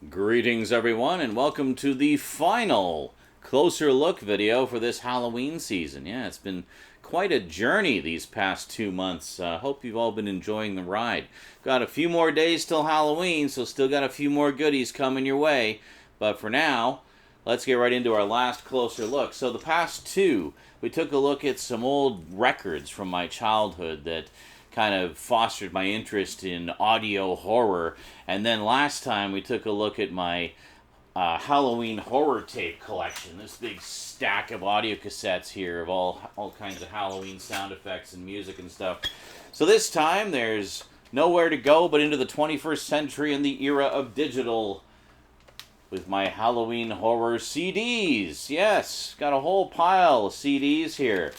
Greetings everyone and welcome to the final closer look video for this Halloween season. Yeah, it's been quite a journey these past 2 months. Hope you've all been enjoying the ride. Got a few more days till Halloween, so still got a few more goodies coming your way. But for now, let's get right into our last closer look. So the past two, we took a look at some old records from my childhood that kind of fostered my interest in audio horror. And then last time we took a look at my Halloween horror tape collection. This big stack of audio cassettes here of all kinds of Halloween sound effects and music and stuff. So this time there's nowhere to go but into the 21st century and the era of digital with my Halloween horror CDs. Yes, got a whole pile of CDs here.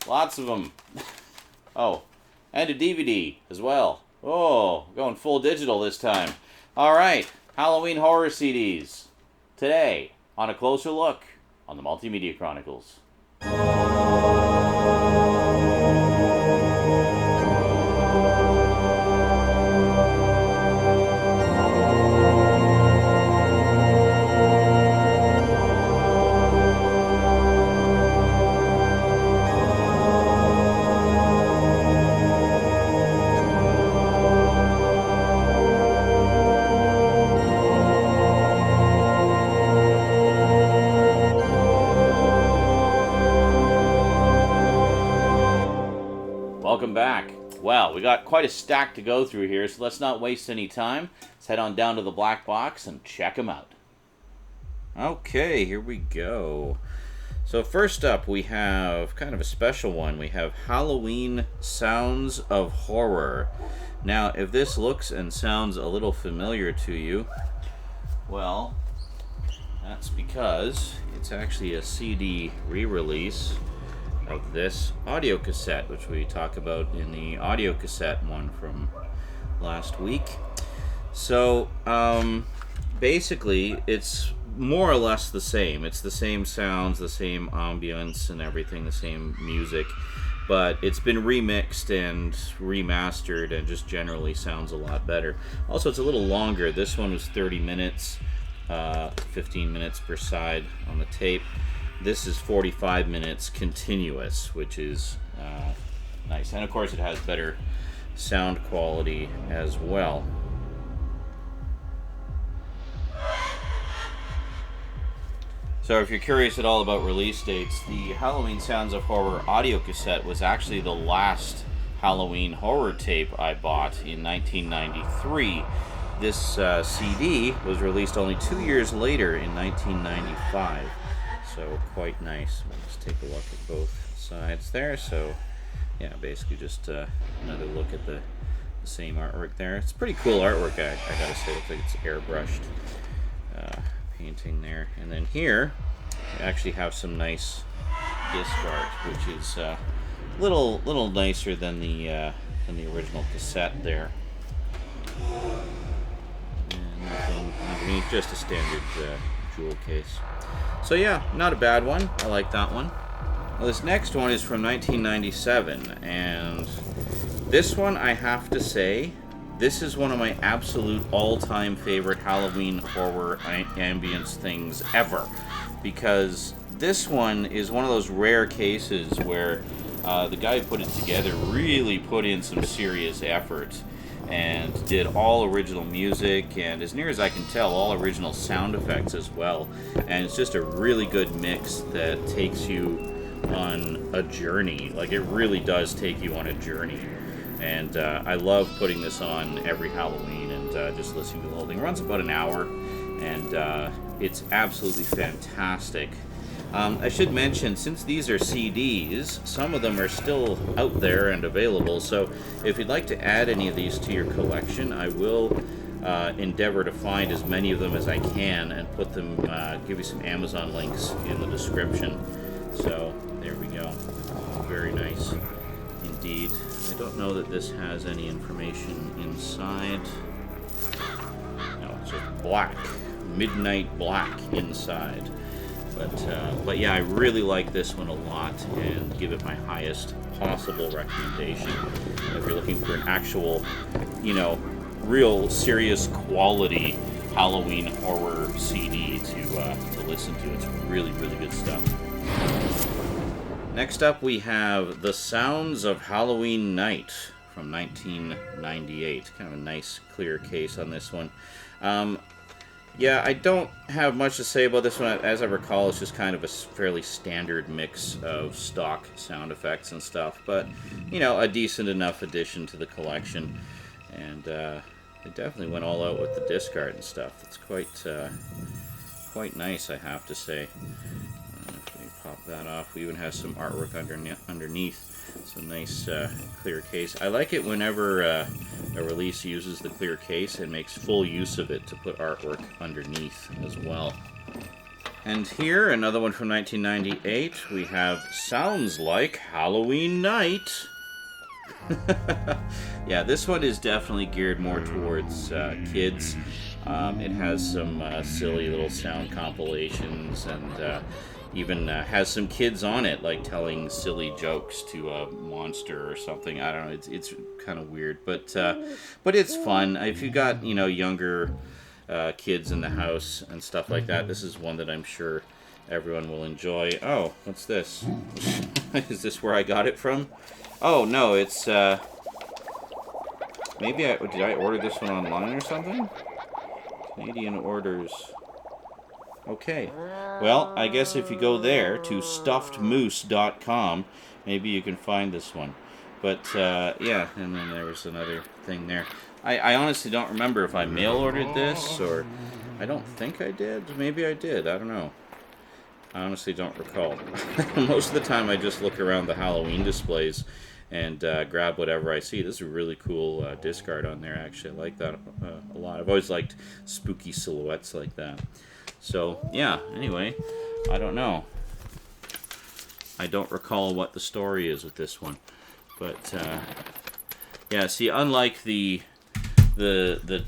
Lots of them. Oh, and a DVD as well. Oh, going full digital this time. Alright, Halloween horror CDs. Today, on a closer look on the Multimedia Chronicles. Welcome back. Well, we got quite a stack to go through here, so let's not waste any time. Let's head on down to the black box and check them out. Okay, here we go. So first up, we have kind of a special one. We have Halloween Sounds of Horror. Now, if this looks and sounds a little familiar to you, well, that's because it's actually a CD re-release of this audio cassette, which we talk about in the audio cassette one from last week. So basically it's more or less the same. It's the same sounds, the same ambience and everything, the same music, but it's been remixed and remastered and just generally sounds a lot better. Also, it's a little longer. This one was 30 minutes, 15 minutes per side on the tape. This is 45 minutes continuous, which is nice. And of course it has better sound quality as well. So if you're curious at all about release dates, the Halloween Sounds of Horror audio cassette was actually the last Halloween horror tape I bought in 1993. This CD was released only 2 years later in 1995. So quite nice. Let's take a look at both sides there. So yeah, basically just another look at the same artwork there. It's pretty cool artwork, I gotta say. It looks like it's airbrushed painting there. And then here we actually have some nice disc art, which is a little nicer than the original cassette there. And nothing underneath, just a standard jewel case. So yeah, not a bad one. I like that one. Well, this next one is from 1997, and this one, I have to say, this is one of my absolute all-time favorite Halloween horror ambience things ever, because this one is one of those rare cases where the guy who put it together really put in some serious effort and did all original music, and as near as I can tell, all original sound effects as well. And it's just a really good mix that takes you on a journey. Like, it really does take you on a journey. And I love putting this on every Halloween and just listening to the whole thing. It runs about an hour, and it's absolutely fantastic. I should mention, since these are CDs, some of them are still out there and available, so if you'd like to add any of these to your collection, I will endeavor to find as many of them as I can and put them, give you some Amazon links in the description. So, there we go. Very nice indeed. I don't know that this has any information inside. No, it's just black. Midnight black inside. But yeah, I really like this one a lot and give it my highest possible recommendation. If you're looking for an actual, real serious quality Halloween horror CD to listen to. It's really, really good stuff. Next up, we have The Sounds of Halloween Night from 1998. Kind of a nice, clear case on this one. Yeah, I don't have much to say about this one. As I recall, it's just kind of a fairly standard mix of stock sound effects and stuff. But, you know, a decent enough addition to the collection. And they definitely went all out with the disc art and stuff. It's quite nice, I have to say. Let me pop that off. We even have some artwork underneath. It's a nice clear case. I like it whenever a release uses the clear case and makes full use of it to put artwork underneath as well. And here, another one from 1998, we have Sounds Like Halloween Night. Yeah, this one is definitely geared more towards kids. It has some silly little sound compilations and even has some kids on it, like telling silly jokes to a monster or something. I don't know. It's kind of weird, but it's fun. If you got, you know, younger kids in the house and stuff like that, this is one that I'm sure everyone will enjoy. Oh, what's this? Is this where I got it from? Oh no, it's maybe did I order this one online or something? Canadian orders. Okay, well, I guess if you go there to stuffedmoose.com, maybe you can find this one. But, yeah, and then there was another thing there. I honestly don't remember if I mail ordered this, or I don't think I did. Maybe I did, I don't know. I honestly don't recall. Most of the time I just look around the Halloween displays and grab whatever I see. This is a really cool disc art on there, actually. I like that a lot. I've always liked spooky silhouettes like that. So, yeah, anyway, I don't know. I don't recall what the story is with this one. But, yeah, see, unlike the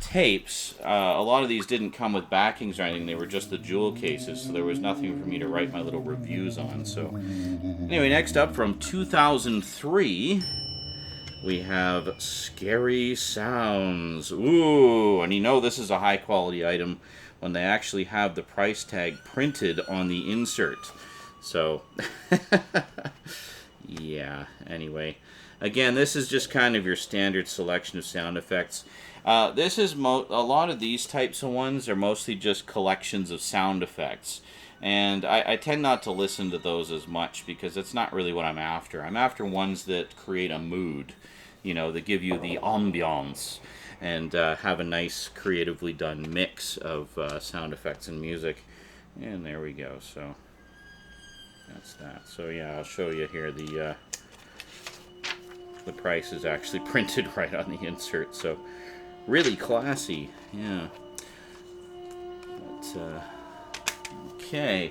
tapes, a lot of these didn't come with backings or anything. They were just the jewel cases, so there was nothing for me to write my little reviews on. So, anyway, next up from 2003, we have Scary Sounds. Ooh, and you know this is a high-quality item when they actually have the price tag printed on the insert. So, yeah, anyway. Again, this is just kind of your standard selection of sound effects. This is a lot of these types of ones are mostly just collections of sound effects. And I tend not to listen to those as much because it's not really what I'm after. I'm after ones that create a mood, you know, that give you the ambience and have a nice creatively done mix of sound effects and music. And there we go. So that's that. So yeah, I'll show you here the price is actually printed right on the insert. So really classy. Yeah. But, okay.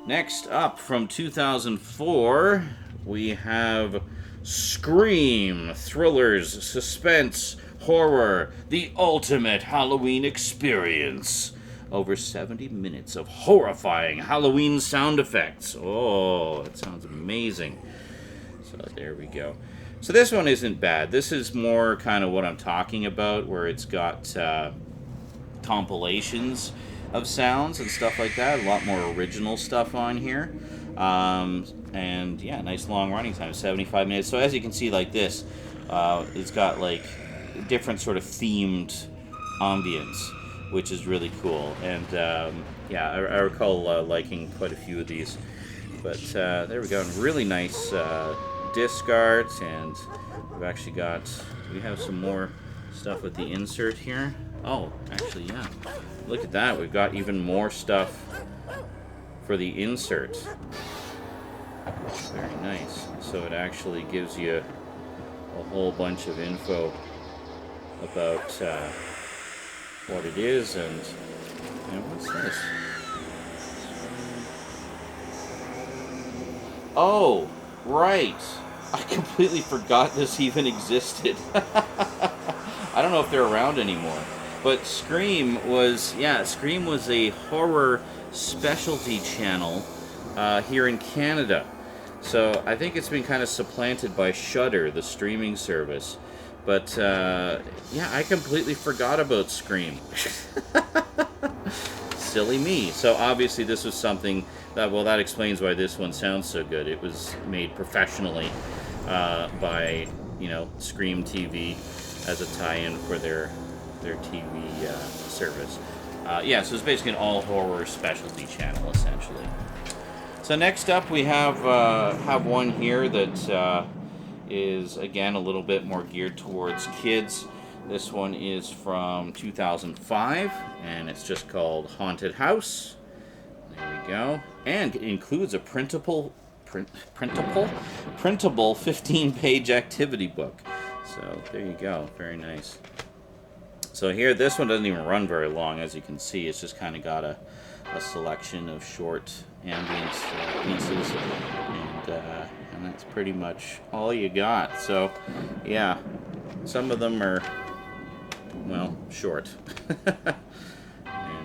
Next up from 2004, we have Scream, thrillers, suspense, horror, the ultimate Halloween experience. Over 70 minutes of horrifying Halloween sound effects. Oh, that sounds amazing. So there we go. So this one isn't bad. This is more kind of what I'm talking about, where it's got compilations of sounds and stuff like that. A lot more original stuff on here. And yeah, nice long running time, 75 minutes. So as you can see, like this, it's got like different sort of themed ambience, which is really cool. And yeah, I recall liking quite a few of these. But there we go. And really nice disc art, and we've actually got, we have some more stuff with the insert here. Oh, actually, yeah. Look at that. We've got even more stuff for the insert. Very nice. So it actually gives you a whole bunch of info about what it is, and what's this? Oh, right. I completely forgot this even existed. I don't know if they're around anymore. But Scream was a horror specialty channel here in Canada. So I think it's been kind of supplanted by Shudder, the streaming service. But yeah, I completely forgot about Scream. silly me. So obviously this was something that, well, that explains why this one sounds so good. It was made professionally by, you know, Scream TV as a tie-in for their TV service. Yeah, so it's basically an all-horror specialty channel, essentially. So next up we have one here that is, again, a little bit more geared towards kids. This one is from 2005, and it's just called Haunted House. There we go. And it includes a printable 15-page activity book. So there you go. Very nice. So here, this one doesn't even run very long, as you can see. It's just kind of got a selection of short ambience pieces, and that's pretty much all you got. So, yeah, some of them are, well, short, and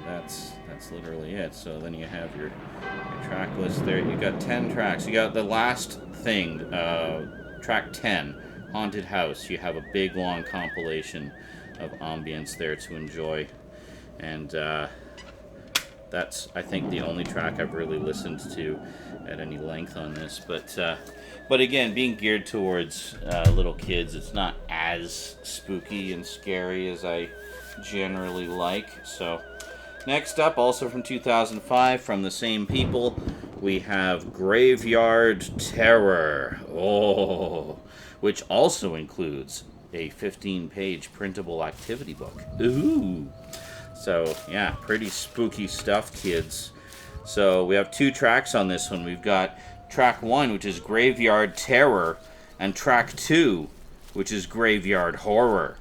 that's literally it. So then you have your track list there. You got 10 tracks. You got the last thing, track 10, Haunted House. You have a big long compilation of ambience there to enjoy, and that's, I think, the only track I've really listened to at any length on this. But again, being geared towards little kids, it's not as spooky and scary as I generally like. So next up, also from 2005, from the same people, we have Graveyard Terror. Oh, which also includes a 15-page printable activity book. Ooh. So, yeah, pretty spooky stuff, kids. So, we have 2 tracks on this one. We've got track 1, which is Graveyard Terror, and track 2, which is Graveyard Horror.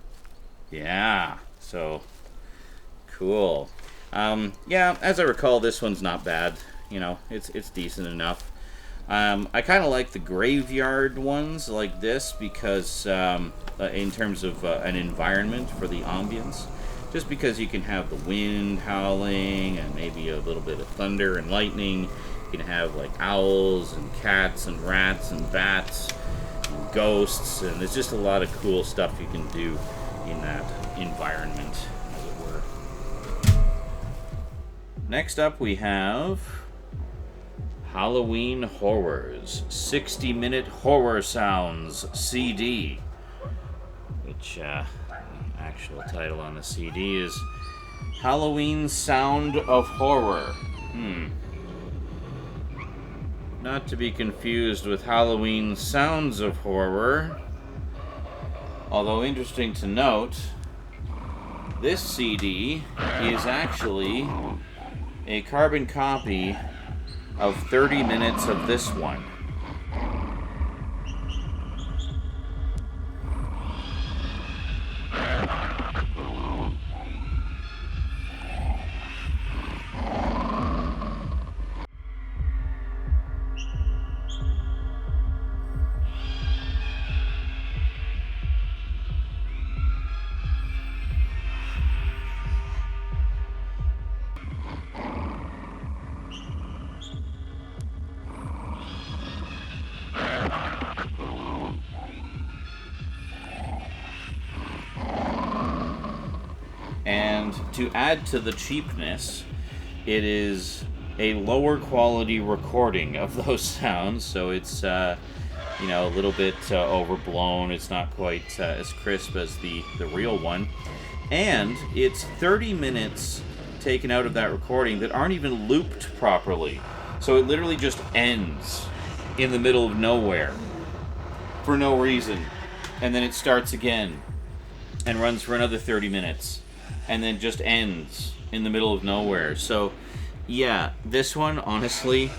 Yeah, so, cool. Yeah, as I recall, this one's not bad. You know, it's decent enough. I kind of like the graveyard ones like this because, in terms of an environment for the ambience, just because you can have the wind howling and maybe a little bit of thunder and lightning. You can have like owls and cats and rats and bats and ghosts, and there's just a lot of cool stuff you can do in that environment, as it were. Next up we have Halloween Horrors, 60-minute horror sounds CD, which actual title on the CD is Halloween Sound of Horror. Not to be confused with Halloween Sounds of Horror. Although interesting to note, this CD is actually a carbon copy of 30 minutes of this one. And to add to the cheapness, it is a lower quality recording of those sounds, so it's a little bit overblown. It's not quite as crisp as the real one, and it's 30 minutes taken out of that recording that aren't even looped properly. So it literally just ends in the middle of nowhere for no reason, and then it starts again and runs for another 30 minutes. And then just ends in the middle of nowhere. So, yeah, this one, honestly,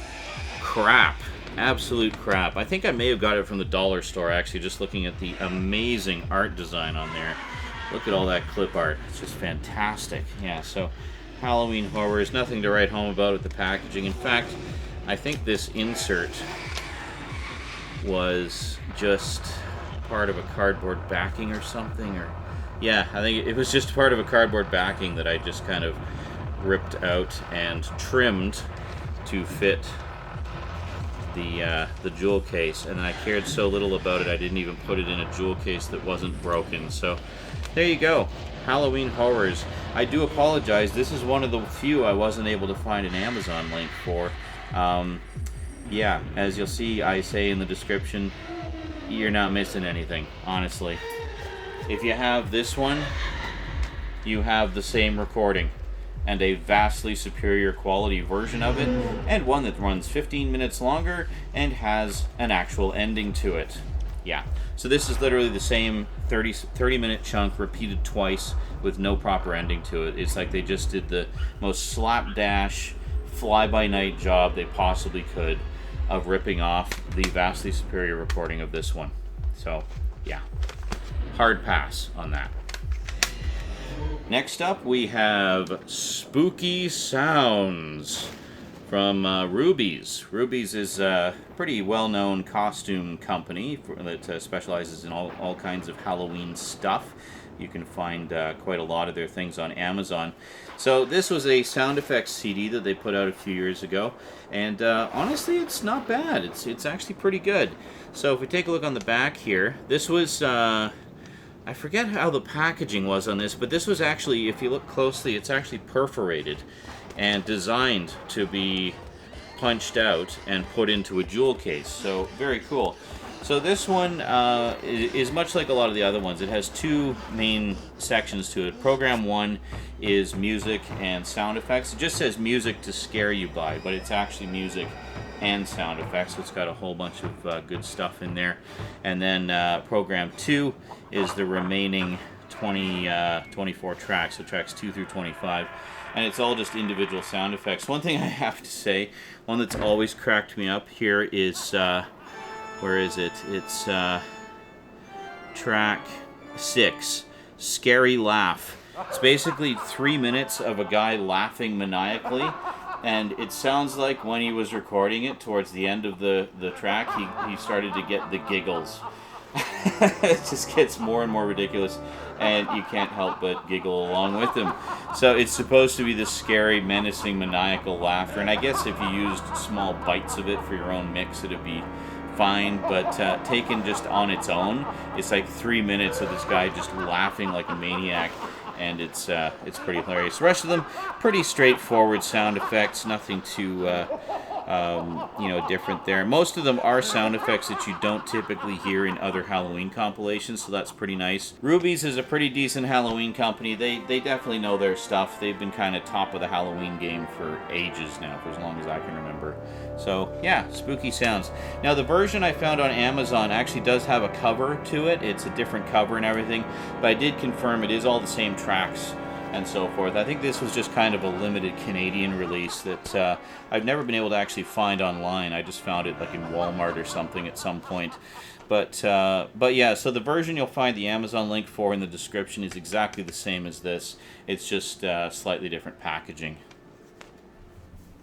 crap. Absolute crap. I think I may have got it from the dollar store, actually, just looking at the amazing art design on there. Look at all that clip art. It's just fantastic. Yeah, so Halloween Horror is nothing to write home about with the packaging. In fact, I think this insert was just part of a cardboard backing or something, or... Yeah, I think it was just part of a cardboard backing that I just kind of ripped out and trimmed to fit the jewel case, and I cared so little about it I didn't even put it in a jewel case that wasn't broken. So there you go, Halloween Horrors. I do apologize, this is one of the few I wasn't able to find an Amazon link for. Yeah, as you'll see, I say in the description, you're not missing anything, honestly. If you have this one, you have the same recording and a vastly superior quality version of it, and one that runs 15 minutes longer and has an actual ending to it. Yeah, so this is literally the same 30-minute chunk repeated twice with no proper ending to it. It's like they just did the most slapdash, fly-by-night job they possibly could of ripping off the vastly superior recording of this one. So, yeah, hard pass on that. Next up, we have Spooky Sounds from Rubie's. Rubie's is a pretty well-known costume company that specializes in all kinds of Halloween stuff. You can find quite a lot of their things on Amazon. So this was a sound effects CD that they put out a few years ago, and honestly, it's not bad. It's actually pretty good. So if we take a look on the back here, this was I forget how the packaging was on this, but this was actually, if you look closely, it's actually perforated and designed to be punched out and put into a jewel case. So very cool. So this one is much like a lot of the other ones. It has two main sections to it. Program 1 is music and sound effects. It just says music to scare you by, but it's actually music and sound effects. So it's got a whole bunch of good stuff in there. And then Program 2 is the remaining 24 tracks, so tracks 2 through 25. And it's all just individual sound effects. One thing I have to say, one that's always cracked me up here is... where is it? It's track 6, Scary Laugh. It's basically 3 minutes of a guy laughing maniacally, and it sounds like when he was recording it towards the end of the track, he started to get the giggles. It just gets more and more ridiculous, and you can't help but giggle along with him. So it's supposed to be this scary, menacing, maniacal laughter, and I guess if you used small bites of it for your own mix, it'd be fine, but taken just on its own, it's like 3 minutes of this guy just laughing like a maniac, and it's pretty hilarious. The rest of them, pretty straightforward sound effects, nothing too different there. Most of them are sound effects that you don't typically hear in other Halloween compilations, so that's pretty nice. Rubie's is a pretty decent Halloween company. They definitely know their stuff. They've been kind of top of the Halloween game for ages now, for as long as I can remember. So yeah, Spooky Sounds. Now the version I found on Amazon actually does have a cover to it. It's a different cover and everything, but I did confirm it is all the same tracks and so forth. I think this was just kind of a limited Canadian release that I've never been able to actually find online. I just found it like in Walmart or something at some point. But yeah, so the version you'll find the Amazon link for in the description is exactly the same as this. It's just slightly different packaging.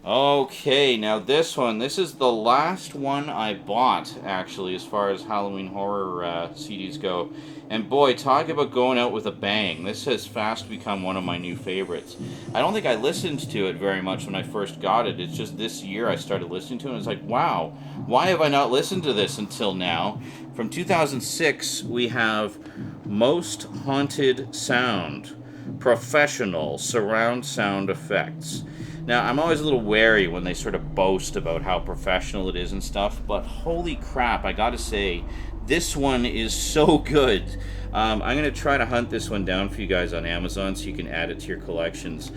Okay, now this is the last one I bought, actually, as far as Halloween horror CDs go. And boy, talk about going out with a bang. This has fast become one of my new favorites. I don't think I listened to it very much when I first got it. It's just this year I started listening to it, and it's like, wow, why have I not listened to this until now? From 2006, we have Most Haunted Sound, Professional Surround Sound Effects. Now, I'm always a little wary when they sort of boast about how professional it is and stuff, but holy crap, I gotta say, this one is so good. I'm going to try to hunt this one down for you guys on Amazon so you can add it to your collections.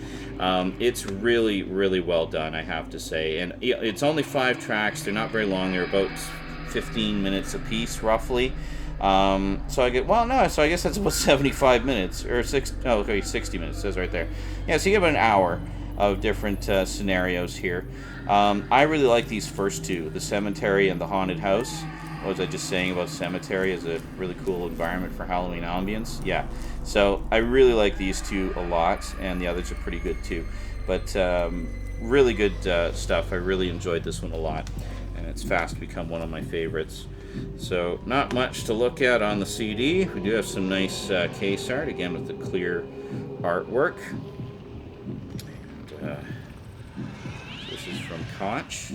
It's really, really well done, I have to say. And it's only 5 tracks. They're not very long. They're about 15 minutes a piece, roughly. So I guess that's about 75 minutes, or 60 minutes, it says right there. Yeah, so you get about an hour of different scenarios here. I really like these first two, the cemetery and the haunted house. What was I just saying about cemetery as a really cool environment for Halloween ambience? Yeah, so I really like these two a lot, and the others are pretty good too. But really good stuff. I really enjoyed this one a lot, and it's fast become one of my favorites. So not much to look at on the CD. We do have some nice case art, again with the clear artwork. This is from Koch.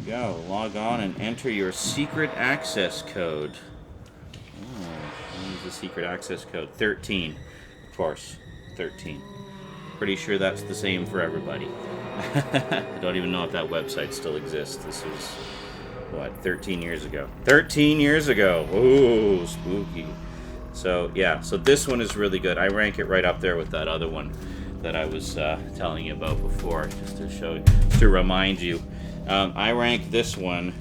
go. Log on and enter your secret access code. Oh, what is the secret access code? 13. Of course, 13. Pretty sure that's the same for everybody. I don't even know if that website still exists. This was, what, 13 years ago? 13 years ago! Ooh, spooky. So, yeah, so this one is really good. I rank it right up there with that other one that I was telling you about before, just to remind you. I rank this one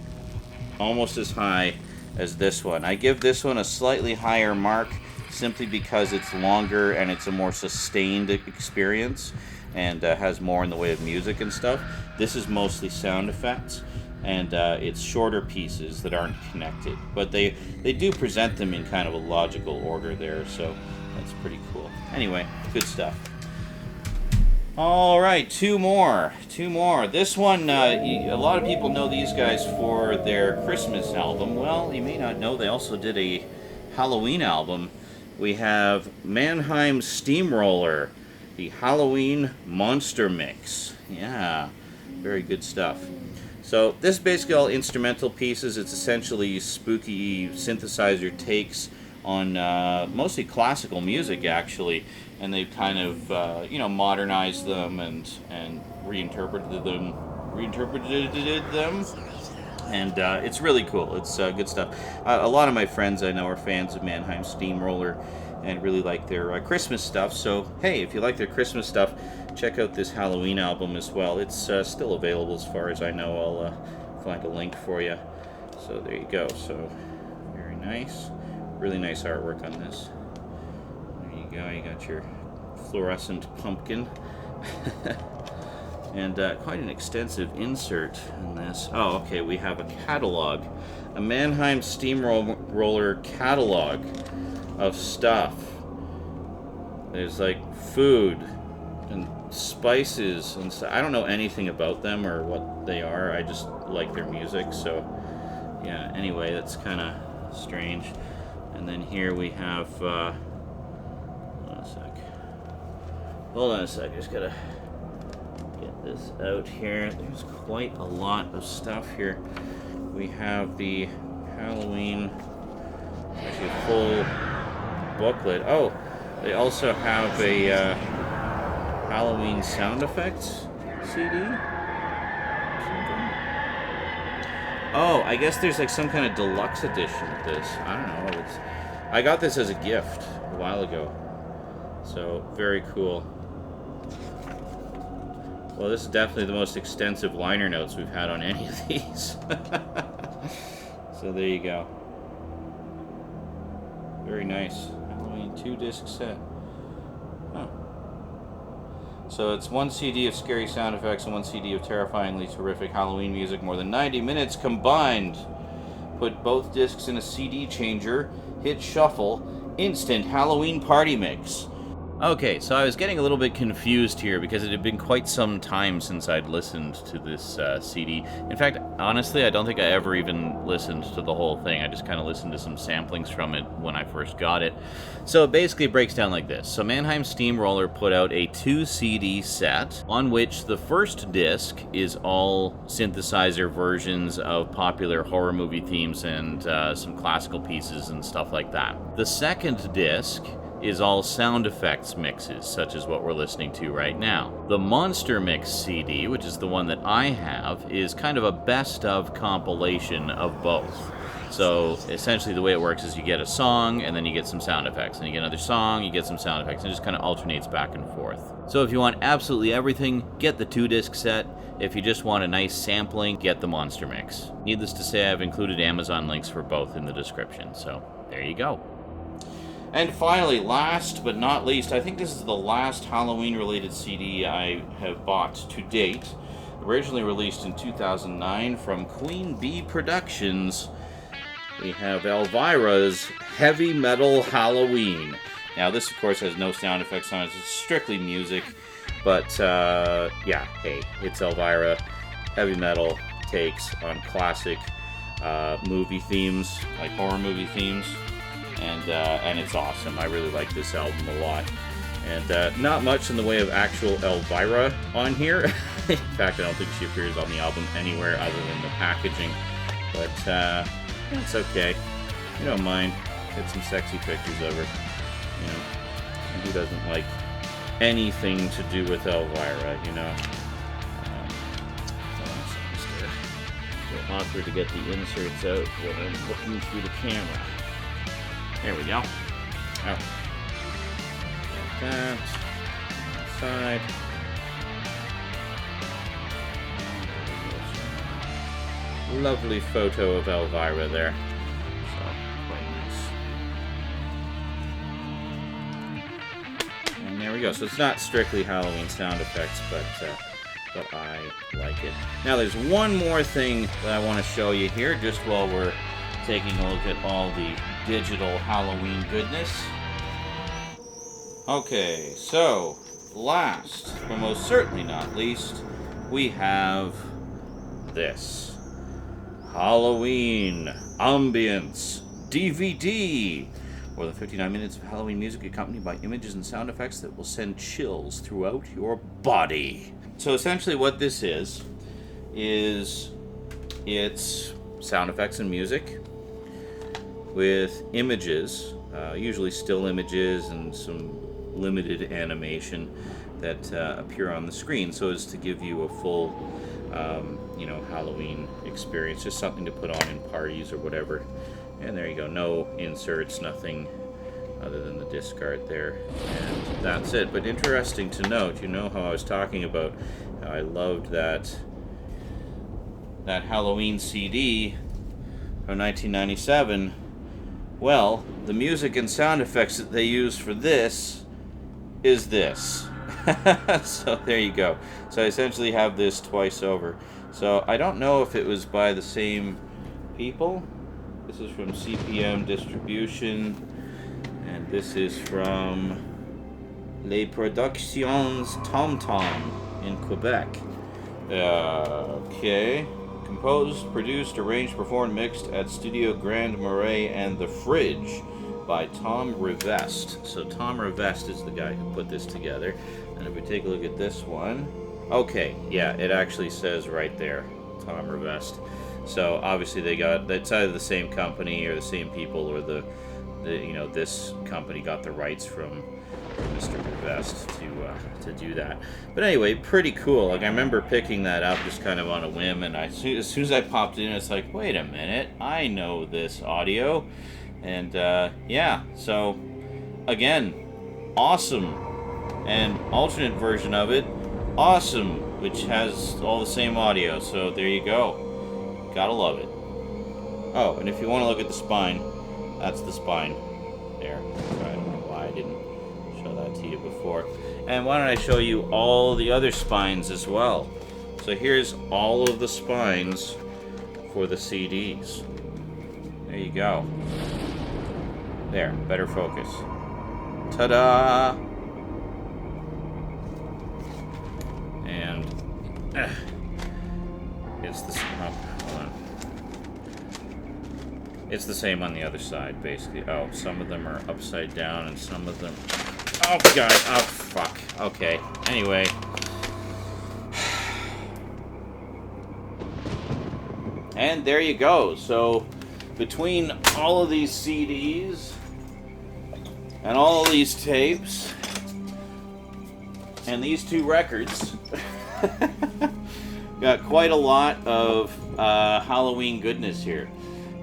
almost as high as this one. I give this one a slightly higher mark simply because it's longer and it's a more sustained experience and has more in the way of music and stuff. This is mostly sound effects, and it's shorter pieces that aren't connected. But they do present them in kind of a logical order there, so that's pretty cool. Anyway, good stuff. All right, two more. This one, a lot of people know these guys for their Christmas album. Well, you may not know they also did a Halloween album. We have Mannheim Steamroller, the Halloween Monster Mix. Yeah, very good stuff. So this is basically all instrumental pieces. It's essentially spooky synthesizer takes on mostly classical music, actually, and they've kind of modernized them and reinterpreted them, and it's really cool. It's good stuff. A lot of my friends I know are fans of Mannheim Steamroller and really like their Christmas stuff. So hey, if you like their Christmas stuff, check out this Halloween album as well. It's still available as far as I know. I'll find a link for you. So there you go. So very nice. Really nice artwork on this. There you go. You got your fluorescent pumpkin. And quite an extensive insert in this. Oh, okay, we have a catalog. A Mannheim Steamroller catalog of stuff. There's like food and spices and stuff. I don't know anything about them or what they are. I just like their music, so yeah, anyway, that's kind of strange. And then here we have, hold on a sec, I just gotta get this out here. There's quite a lot of stuff here. We have the Halloween, actually a full booklet. Oh, they also have a Halloween sound effects CD? Oh, I guess there's like some kind of deluxe edition of this. I don't know. I got this as a gift a while ago. So, very cool. Well, this is definitely the most extensive liner notes we've had on any of these. So there you go. Very nice. Halloween 2-disc set. Huh. So it's one CD of scary sound effects and one CD of terrifyingly terrific Halloween music, more than 90 minutes combined. Put both discs in a CD changer, hit shuffle, instant Halloween party mix. Okay, so I was getting a little bit confused here because it had been quite some time since I'd listened to this CD. In fact, honestly, I don't think I ever even listened to the whole thing. I just kind of listened to some samplings from it when I first got it. So it basically breaks down like this. So Mannheim Steamroller put out a 2-CD set on which the first disc is all synthesizer versions of popular horror movie themes and some classical pieces and stuff like that. The second disc is all sound effects mixes, such as what we're listening to right now. The Monster Mix CD, which is the one that I have, is kind of a best of compilation of both. So essentially the way it works is you get a song and then you get some sound effects, and you get another song, you get some sound effects, and it just kind of alternates back and forth. So if you want absolutely everything, get the 2-disc set. If you just want a nice sampling, get the Monster Mix. Needless to say, I've included Amazon links for both in the description, so there you go. And finally, last but not least, I think this is the last Halloween-related CD I have bought to date. Originally released in 2009 from Queen Bee Productions, we have Elvira's Heavy Metal Halloween. Now, this, of course, has no sound effects on it. It's strictly music. But, yeah, hey, it's Elvira. Heavy metal takes on classic movie themes, like horror movie themes. And it's awesome. I really like this album a lot. And not much in the way of actual Elvira on here. In fact, I don't think she appears on the album anywhere other than the packaging. But it's okay. You don't mind. Get some sexy pictures of her. You know, who doesn't like anything to do with Elvira, you know? It's just a little awkward to get the inserts out when I'm looking through the camera. There we go. Oh. Like that. Side. Lovely photo of Elvira there. So, quite nice. And there we go. So it's not strictly Halloween sound effects, but I like it. Now there's one more thing that I want to show you here, just while we're taking a look at all the digital Halloween goodness. Okay, so last, but most certainly not least, we have this. Halloween Ambience DVD. More than 59 minutes of Halloween music accompanied by images and sound effects that will send chills throughout your body. So essentially what this is it's sound effects and music with images, usually still images and some limited animation that appear on the screen, so as to give you a full Halloween experience, just something to put on in parties or whatever. And there you go, no inserts, nothing other than the discard there, and that's it. But interesting to note, you know how I was talking about how I loved that Halloween CD from 1997. Well, the music and sound effects that they use for this is this. So there you go. So I essentially have this twice over. So I don't know if it was by the same people. This is from CPM Distribution, and this is from Les Productions Tom Tom in Quebec. Okay. Composed, produced, arranged, performed, mixed at Studio Grand Marais and The Fridge by Tom Rivest. So Tom Rivest is the guy who put this together. And if we take a look at this one, okay, yeah, it actually says right there, Tom Rivest. So obviously it's either the same company or the same people, or this company got the rights from Mr. Rivest to do that. But anyway, pretty cool. Like, I remember picking that up just kind of on a whim, and as soon as I popped in, it's like, wait a minute, I know this audio. And yeah, so again, awesome. And alternate version of it, awesome, which has all the same audio. So there you go. Gotta love it. Oh, and if you want to look at the spine, that's the spine there. So I don't know why I didn't show that to you before. And why don't I show you all the other spines as well? So here's all of the spines for the CDs. There you go. There, better focus. Ta-da! And it's the hold on. It's the same on the other side, basically. Oh, some of them are upside down, and some of them. Oh god! Oh fuck! Okay. Anyway. And there you go. So between all of these CDs and all of these tapes and these two records, got quite a lot of Halloween goodness here.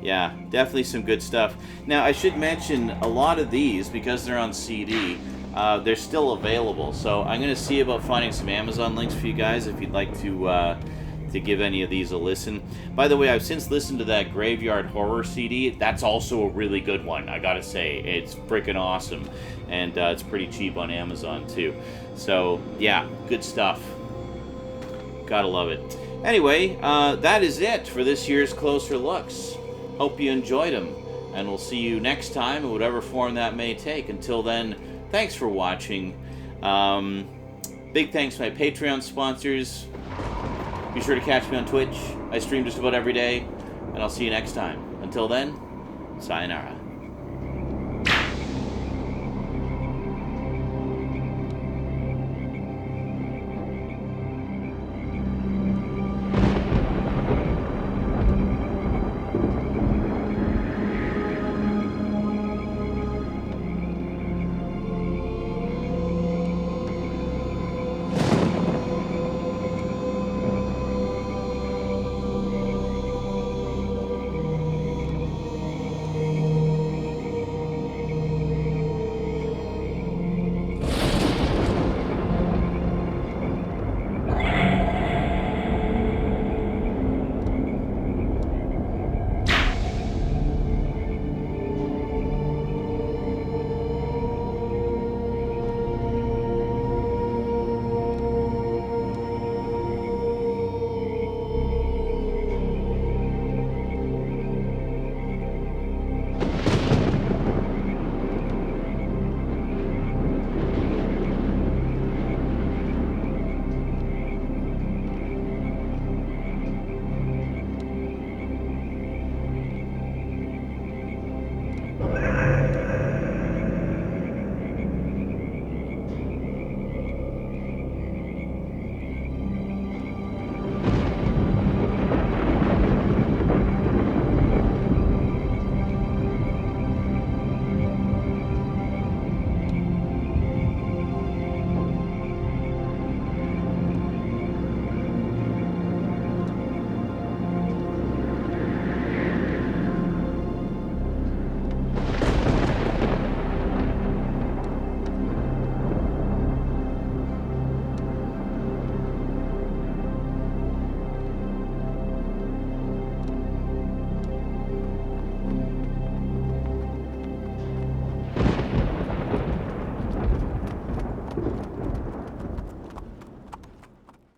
Yeah, definitely some good stuff. Now, I should mention, a lot of these, because they're on CD, they're still available. So I'm going to see about finding some Amazon links for you guys if you'd like to give any of these a listen. By the way, I've since listened to that Graveyard Horror CD. That's also a really good one, I gotta say. It's freaking awesome. And it's pretty cheap on Amazon, too. So, yeah, good stuff. Gotta love it. Anyway, that is it for this year's Closer Looks. Hope you enjoyed them. And we'll see you next time in whatever form that may take. Until then, thanks for watching. Big thanks to my Patreon sponsors. Be sure to catch me on Twitch. I stream just about every day, and I'll see you next time. Until then, sayonara.